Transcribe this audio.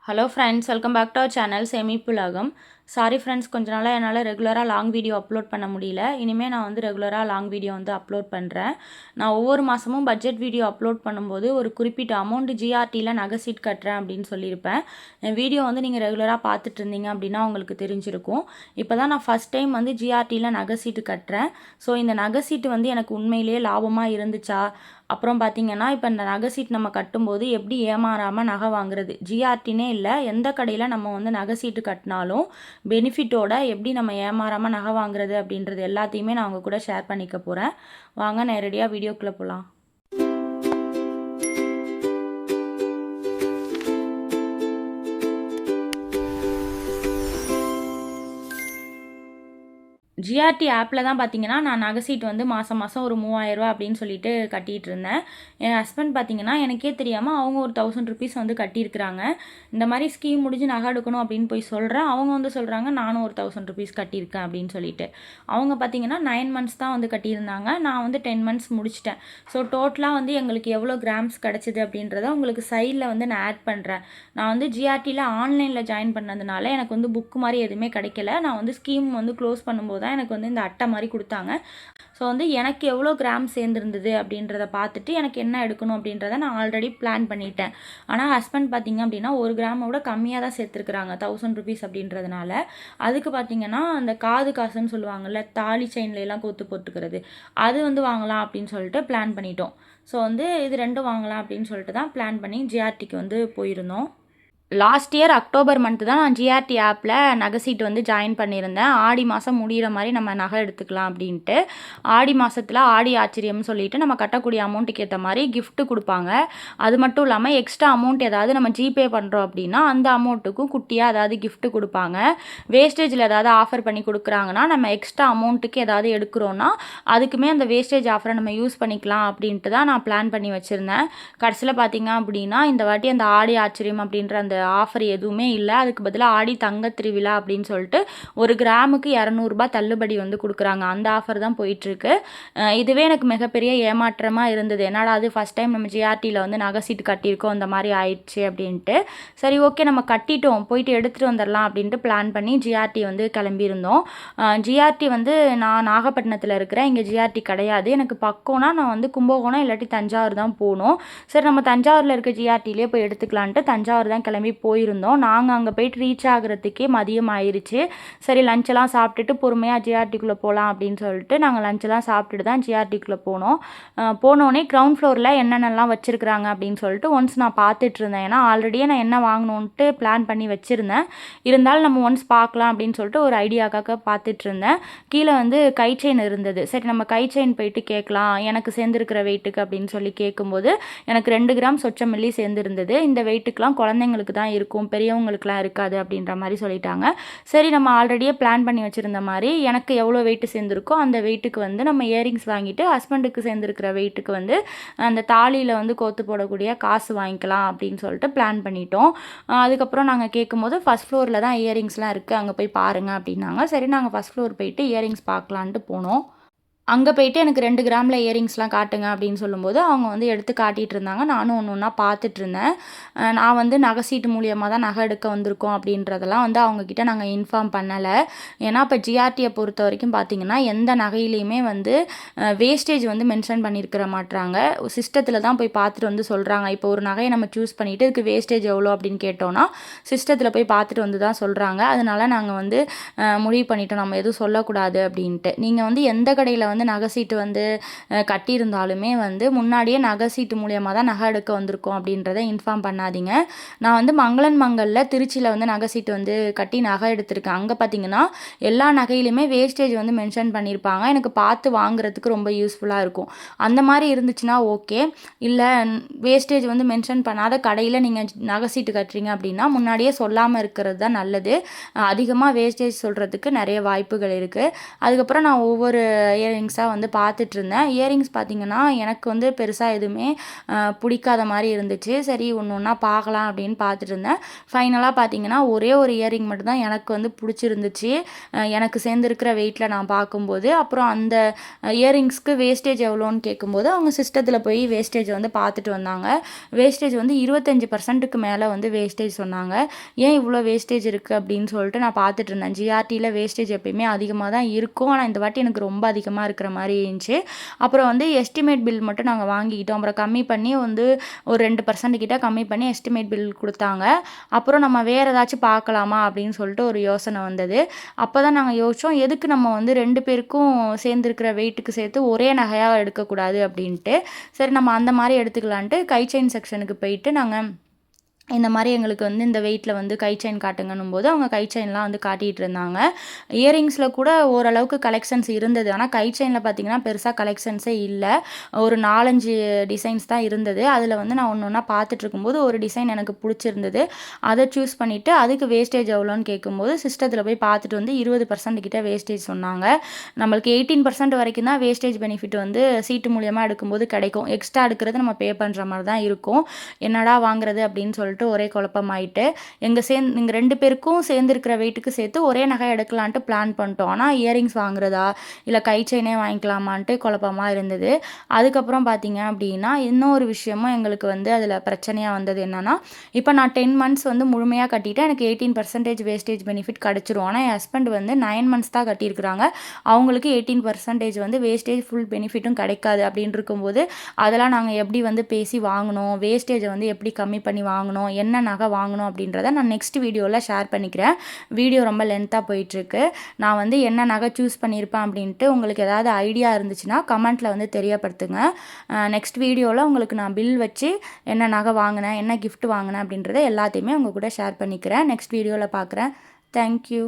Hello friends, welcome back to our channel Semippulagam. Sorry friends, கொஞ்ச நாளாக என்னால் ரெகுலராக லாங் வீடியோ அப்லோட் பண்ண முடியல. இனிமேல் நான் வந்து ரெகுலராக லாங் வீடியோ வந்து அப்லோட் பண்ணுறேன். நான் ஒவ்வொரு மாதமும் பட்ஜெட் வீடியோ அப்லோட் பண்ணும்போது ஒரு குறிப்பிட்ட அமௌண்ட் ஜிஆர்டியில் நகை சீட் கட்டுறேன் அப்படின்னு சொல்லியிருப்பேன். என் வீடியோ வந்து நீங்கள் ரெகுலராக பார்த்துட்டு இருந்தீங்க அப்படின்னா உங்களுக்கு தெரிஞ்சிருக்கும். இப்போ தான் நான் ஃபஸ்ட் டைம் வந்து ஜிஆர்டியில் நகை சீட்டு கட்டுறேன். ஸோ இந்த நகை சீட்டு வந்து எனக்கு உண்மையிலேயே லாபமாக இருந்துச்சா, அப்புறம் பார்த்திங்கன்னா இப்போ இந்த நகை சீட் நம்ம கட்டும்போது எப்படி ஏமாறாமல் நகை வாங்குறது, ஜிஆர்டினே இல்லை எந்த கடையில் நம்ம வந்து நகை சீட்டு கட்டினாலும் பெனிஃபிட்டோட எப்படி நம்ம ஏமாறாமல் நகை வாங்குறது அப்படின்றது எல்லாத்தையுமே நான் உங்கள் கூட ஷேர் பண்ணிக்க போகிறேன். வாங்க நேரடியாக வீடியோக்குள்ளே போகலாம். ஜிஆர்டி ஆப்பில் தான் பார்த்தீங்கன்னா நான் நகை சீட் வந்து மாதம் மாதம் ஒரு 3000 அப்படின்னு சொல்லிட்டு கட்டிகிட்டு இருந்தேன். என் ஹஸ்பண்ட் பார்த்தீங்கன்னா எனக்கே தெரியாமல் அவங்க ஒரு 1000 ருபீஸ் வந்து கட்டியிருக்கிறாங்க. இந்த மாதிரி ஸ்கீம் முடிஞ்சு நகை எடுக்கணும் அப்படின்னு போய் சொல்கிறேன். அவங்க வந்து சொல்கிறாங்க நானும் ஒரு 1000 ருபீஸ் கட்டியிருக்கேன் அப்படின்னு சொல்லிட்டு. அவங்க பார்த்தீங்கன்னா 9 மந்த்ஸ் தான் வந்து கட்டியிருந்தாங்க. நான் வந்து 10 மந்த்ஸ் முடிச்சிட்டேன். ஸோ டோட்டலாக வந்து எங்களுக்கு எவ்வளோ கிராம்ஸ் கிடச்சிது அப்படின்றத உங்களுக்கு சைடில் வந்து நான் ஆட் பண்ணுறேன். நான் வந்து ஜிஆர்டியில் ஆன்லைனில் ஜாயின் பண்ணதுனால எனக்கு வந்து புக்கு மாதிரி எதுவுமே கிடைக்கல. நான் வந்து ஸ்கீம் வந்து க்ளோஸ் பண்ணும்போது தான் எனக்கு வந்து இந்த அட்டை மாதிரி கொடுத்தாங்க. ஸோ வந்து எனக்கு எவ்வளோ கிராம் சேர்ந்துருந்தது அப்படின்றத பார்த்துட்டு எனக்கு என்ன எடுக்கணும் அப்படின்றத நான் ஆல்ரெடி பிளான் பண்ணிட்டேன். ஆனால் ஹஸ்பண்ட் பார்த்திங்க அப்படின்னா 1 கிராமோட கம்மியாக தான் சேர்த்துருக்குறாங்க, 1000 ருபீஸ் அப்படின்றதுனால. அதுக்கு பார்த்திங்கன்னா அந்த காது காசுன்னு சொல்லுவாங்கள்ல, தாலி செயின்லாம் கோத்து போட்டுக்கிறது, அது வந்து வாங்கலாம் அப்படின்னு சொல்லிட்டு பிளான் பண்ணிட்டோம். ஸோ வந்து இது ரெண்டும் வாங்கலாம் அப்படின்னு சொல்லிட்டு தான் பிளான் பண்ணி ஜிஆர்டிக்கு வந்து போயிருந்தோம். லாஸ்ட் இயர் அக்டோபர் மந்த்து தான் நான் ஜிஆர்டி ஆப்பில் நகை சீட்டு வந்து ஜாயின் பண்ணியிருந்தேன். ஆடி மாதம் முடிகிற மாதிரி நம்ம நகை எடுத்துக்கலாம் அப்படின்ட்டு. ஆடி மாதத்தில் ஆடி ஆச்சரியம்னு சொல்லிட்டு நம்ம கட்டக்கூடிய அமௌண்ட்டுக்கு ஏற்ற மாதிரி கிஃப்ட்டு கொடுப்பாங்க. அது மட்டும் இல்லாமல் எக்ஸ்ட்ரா அமௌண்ட் ஏதாவது நம்ம ஜிபே பண்ணுறோம் அப்படின்னா அந்த அமௌண்ட்டுக்கும் குட்டியாக ஏதாவது கிஃப்ட்டு கொடுப்பாங்க. வேஸ்டேஜில் ஏதாவது ஆஃபர் பண்ணி கொடுக்குறாங்கன்னா நம்ம எக்ஸ்ட்ரா அமௌண்ட்டுக்கு ஏதாவது எடுக்கிறோன்னா அதுக்குமே அந்த வேஸ்டேஜ் ஆஃபரை நம்ம யூஸ் பண்ணிக்கலாம் அப்படின்ட்டு தான் நான் பிளான் பண்ணி வச்சுருந்தேன். கடைசியில் பார்த்திங்க அப்படின்னா இந்த வாட்டி அந்த ஆடி ஆச்சரியம் அப்படின்ற அந்த ஆஃபர் எதுவுமே இல்லை. அதுக்கு பதிலாக ஆடி தங்க திருவிழா அப்படின்னு சொல்லிட்டு 1 கிராமுக்கு 200 ரூபாய் தள்ளுபடி வந்து கொடுக்குறாங்க. அந்த ஆஃபர் தான் போயிட்டுருக்கு. இதுவே எனக்கு மிகப்பெரிய ஏமாற்றமாக இருந்தது. என்னடா அது ஃபஸ்ட் டைம் நம்ம ஜிஆர்டியில் வந்து நகை சீட்டு கட்டியிருக்கோம், இந்த மாதிரி ஆயிடுச்சு அப்படின்ட்டு. சரி ஓகே நம்ம கட்டிட்டோம், போயிட்டு எடுத்துகிட்டு வந்துடலாம் அப்படின்ட்டு பிளான் பண்ணி ஜிஆர்டி வந்து கிளம்பியிருந்தோம். ஜிஆர்டி வந்து நான் நாகப்பட்டினத்தில் இருக்கிறேன், இங்கே ஜிஆர்டி கிடையாது. எனக்கு பக்கம்னா நான் வந்து கும்பகோணம் இல்லாட்டி தஞ்சாவூர் தான் போகணும். சரி நம்ம தஞ்சாவூரில் இருக்க ஜிஆர்டிலே போய் எடுத்துக்கலான்ட்டு தஞ்சாவூர் தான் கிளம்பி போயிருந்தோம். நாங்கள் அங்கே போயிட்டு ரீச் ஆகிறதுக்கே மதியம் ஆயிடுச்சு. சரி லஞ்செல்லாம் சாப்பிட்டுட்டு பொறுமையாக ஜிஆர்டிக்குள்ளே போகலாம் அப்படின்னு சொல்லிட்டு நாங்கள் லஞ்செல்லாம் சாப்பிட்டுட்டு தான் ஜிஆர்டிக்குள்ளே போனோம். போனோடனே கிரவுண்ட் ஃப்ளோரில் என்னென்னலாம் வச்சுருக்குறாங்க அப்படின்னு சொல்லிட்டு ஒன்ஸ் நான் பார்த்துட்டு இருந்தேன். ஏன்னா ஆல்ரெடியே நான் என்ன வாங்கணுன்ட்டு பிளான் பண்ணி வச்சுருந்தேன். இருந்தாலும் நம்ம ஒன்ஸ் பார்க்கலாம் அப்படின்னு சொல்லிட்டு ஒரு ஐடியாக்காக பார்த்துட்டு இருந்தேன். கீழே வந்து கை செயின் இருந்தது. சரி நம்ம கை செயின் போயிட்டு கேட்கலாம் எனக்கு சேர்ந்துருக்கிற வெயிட்டுக்கு அப்படின்னு சொல்லி கேட்கும்போது எனக்கு 2 கிராம் சொச்சம் மில்லி சேர்ந்துருந்தது. இந்த வெயிட்டுக்கெலாம் குழந்தைங்களுக்கு தான் இருக்கும், பெரியவங்களுக்குலாம் இருக்காது அப்படின்ற மாதிரி சொல்லிட்டாங்க. சரி நம்ம ஆல்ரெடியே பிளான் பண்ணி வச்சுருந்த மாதிரி எனக்கு எவ்வளோ வெயிட்டு சேர்ந்துருக்கோ அந்த வெயிட்டுக்கு வந்து நம்ம இயரிங்ஸ் வாங்கிட்டு ஹஸ்பண்டுக்கு சேர்ந்துருக்கிற வெயிட்டுக்கு வந்து அந்த தாலியில் வந்து கோத்து போடக்கூடிய காசு வாங்கிக்கலாம் அப்படின்னு சொல்லிட்டு பிளான் பண்ணிட்டோம். அதுக்கப்புறம் நாங்கள் கேட்கும்போது ஃபஸ்ட் ஃப்ளோரில் தான் இயரிங்ஸ்லாம் இருக்குது, அங்கே போய் பாருங்கள் அப்படின்னாங்க. சரி நாங்கள் ஃபஸ்ட் ஃப்ளோர் போயிட்டு இயரிங்ஸ் பார்க்கலான்ட்டு போனோம். அங்கே போயிட்டு எனக்கு 2 கிராமில் இயரிங்ஸ்லாம் காட்டுங்க அப்படின்னு சொல்லும்போது அவங்க வந்து எடுத்து காட்டிகிட்டு இருந்தாங்க. நானும் ஒன்று ஒன்றா பார்த்துட்டு இருந்தேன். நான் வந்து நகை சீட்டு மூலியமாக தான் நகை எடுக்க வந்திருக்கோம் அப்படின்றதெல்லாம் வந்து அவங்கக்கிட்ட நாங்கள் இன்ஃபார்ம் பண்ணலை. ஏன்னா இப்போ ஜிஆர்டியை பொறுத்த வரைக்கும் பார்த்திங்கன்னா எந்த நகையிலையுமே வந்து வேஸ்டேஜ் வந்து மென்ஷன் பண்ணியிருக்கிற மாட்டாங்க. சிஸ்டத்தில் தான் போய் பார்த்துட்டு வந்து சொல்கிறாங்க. இப்போ ஒரு நகையை நம்ம சூஸ் பண்ணிவிட்டு இதுக்கு வேஸ்டேஜ் எவ்வளோ அப்படின்னு கேட்டோன்னா சிஸ்டத்தில் போய் பார்த்துட்டு வந்து தான் சொல்கிறாங்க. அதனால நாங்கள் வந்து முடிவு பண்ணிட்டோம் நம்ம எதுவும் சொல்லக்கூடாது அப்படின்ட்டு. நீங்கள் வந்து எந்த கடையில் வந்து நகை சீட்டு வந்து கட்டியிருந்தாலுமே வந்து முன்னாடியே நகை சீட்டு மூலியமாக தான் நகை எடுக்க வந்திருக்கோம் அப்படின்றத இன்ஃபார்ம் பண்ணாதீங்க. நான் வந்து மங்களன் மங்கலில் திருச்சியில் வந்து நகை சீட்டு வந்து கட்டி நகை எடுத்திருக்கேன். அங்கே பார்த்தீங்கன்னா எல்லா நகையிலுமே வேஸ்டேஜ் வந்து மென்ஷன் பண்ணியிருப்பாங்க. எனக்கு பார்த்து வாங்குறதுக்கு ரொம்ப யூஸ்ஃபுல்லாக இருக்கும். அந்த மாதிரி இருந்துச்சுன்னா ஓகே. இல்லை வேஸ்டேஜ் வந்து மென்ஷன் பண்ணாத கடையில் நீங்கள் நகை சீட்டு கட்டுறீங்க அப்படின்னா முன்னாடியே சொல்லாமல் இருக்கிறது தான் நல்லது. அதிகமாக வேஸ்டேஜ் சொல்கிறதுக்கு நிறைய வாய்ப்புகள் இருக்குது. அதுக்கப்புறம் நான் ஒவ்வொரு இயரிங்ஸாக வந்து பார்த்துட்ருந்தேன். இயரிங்ஸ் பார்த்திங்கன்னா எனக்கு வந்து பெருசாக எதுவுமே பிடிக்காத மாதிரி இருந்துச்சு. சரி ஒன்று ஒன்றா பார்க்கலாம் அப்படின்னு பார்த்துட்டு இருந்தேன். ஃபைனலாக பார்த்திங்கன்னா ஒரே ஒரு இயரிங் மட்டும்தான் எனக்கு வந்து பிடிச்சிருந்துச்சு எனக்கு சேர்ந்துருக்கிற வெயிட்டில் நான் பார்க்கும்போது. அப்புறம் அந்த இயரிங்ஸ்க்கு வேஸ்டேஜ் எவ்வளோன்னு கேட்கும்போது அவங்க சிஸ்டத்தில் போய் வேஸ்டேஜ் வந்து பார்த்துட்டு வந்தாங்க. வேஸ்டேஜ் வந்து 25%க்கு மேலே வந்து வேஸ்டேஜ் சொன்னாங்க. ஏன் இவ்வளோ வேஸ்டேஜ் இருக்குது அப்படின்னு சொல்லிட்டு நான் பார்த்துட்டு இருந்தேன். ஜிஆர்டியில் வேஸ்டேஜ் எப்பயுமே அதிகமாக தான் இருக்கும். ஆனால் இந்த வாட்டி எனக்கு ரொம்ப அதிகமாக இருக்கிற மாதிரி இருந்துச்சு. அப்புறம் வந்து எஸ்டிமேட் பில் மட்டும் நாங்கள் வாங்கிக்கிட்டோம். அப்புறம் கம்மி பண்ணி வந்து ஒரு 2% கிட்ட கம்மி பண்ணி எஸ்டிமேட் பில் கொடுத்தாங்க. அப்புறம் நம்ம வேறு ஏதாச்சும் பார்க்கலாமா அப்படின்னு சொல்லிட்டு ஒரு யோசனை வந்தது. அப்போ தான் நாங்கள் யோசித்தோம், எதுக்கு நம்ம வந்து 2 பேருக்கும் சேர்ந்துருக்கிற வெயிட்டுக்கு சேர்த்து ஒரே நகையாக எடுக்கக்கூடாது அப்படின்ட்டு. சரி நம்ம அந்த மாதிரி எடுத்துக்கலான்ட்டு கை செயின் செக்ஷனுக்கு போயிட்டு நாங்கள் இந்த மாதிரி எங்களுக்கு வந்து இந்த வெயிட்டில் வந்து கை செயின் காட்டுங்கன்னும் போது அவங்க கை செயின்லாம் வந்து காட்டிகிட்டு இருந்தாங்க. இயரிங்ஸில் கூட ஓரளவுக்கு கலெக்ஷன்ஸ் இருந்தது. ஆனால் கை செயினில் பார்த்திங்கன்னா பெருசாக கலெக்ஷன்ஸே இல்லை. ஒரு 4-5 டிசைன்ஸ் தான் இருந்தது. அதில் வந்து நான் ஒன்று ஒன்றா பார்த்துட்டு இருக்கும்போது ஒரு டிசைன் எனக்கு பிடிச்சிருந்தது. அதை சூஸ் பண்ணிவிட்டு அதுக்கு வேஸ்டேஜ் எவ்வளோன்னு கேட்கும்போது சிஸ்டத்தில் போய் பார்த்துட்டு வந்து 20% கிட்ட வேஸ்டேஜ் சொன்னாங்க. நம்மளுக்கு 18% வரைக்கும் தான் வேஸ்டேஜ் பெனிஃபிட் வந்து சீட்டு மூலியமாக எடுக்கும்போது கிடைக்கும். எக்ஸ்ட்ரா எடுக்கிறது நம்ம பே பண்ணுற மாதிரி தான் இருக்கும். என்னடா வாங்குறது அப்படின்னு சொல்லிட்டு ஒரே குழப்பமாயிட்டு எங்கள் 2 பேருக்கும் சேர்ந்துருக்கிற வெயிட்டுக்கு சேர்த்து ஒரே நகை எடுக்கலான்ட்டு பிளான் பண்ணிட்டோம். ஆனால் இயரிங்ஸ் வாங்குறதா இல்லை கை செயினே வாங்கிக்கலாமான்ட்டு குழப்பமாக இருந்தது. அதுக்கப்புறம் பார்த்தீங்க அப்படின்னா இன்னொரு விஷயமும் எங்களுக்கு வந்து அதில் பிரச்சனையாக வந்தது என்னென்னா, இப்போ நான் 10 மந்த்ஸ் வந்து முழுமையாக கட்டிவிட்டு எனக்கு 18% வேஸ்டேஜ் பெனிஃபிட் கிடச்சிரும். ஆனால் என் ஹஸ்பண்ட் வந்து 9 மந்த்ஸ் தான் கட்டியிருக்கிறாங்க. அவங்களுக்கு 18% வந்து வேஸ்டேஜ் ஃபுல் பெனிஃபிட்டும் கிடைக்காது. அப்படின்னு இருக்கும்போது அதெல்லாம் நாங்கள் எப்படி வந்து பேசி வாங்கணும், வேஸ்டேஜை வந்து எப்படி கம்மி பண்ணி வாங்கணும், என்ன நகை வாங்கணும் அப்படின்றத நான் நெக்ஸ்ட் வீடியோவில் ஷேர் பண்ணிக்கிறேன். வீடியோ ரொம்ப லென்த்தாக போயிட்டுருக்கு. நான் வந்து என்ன நகை சூஸ் பண்ணியிருப்பேன் அப்படின்ட்டு உங்களுக்கு ஏதாவது ஐடியா இருந்துச்சுன்னா கமெண்ட்டில் வந்து தெரியப்படுத்துங்க. நெக்ஸ்ட் வீடியோவில் உங்களுக்கு நான் பில் வச்சு என்ன நகை வாங்கினேன், என்ன கிஃப்ட் வாங்கினேன் அப்படின்றத எல்லாத்தையுமே உங்கள் கூட ஷேர் பண்ணிக்கிறேன். நெக்ஸ்ட் வீடியோவில் பார்க்குறேன். தேங்க்யூ.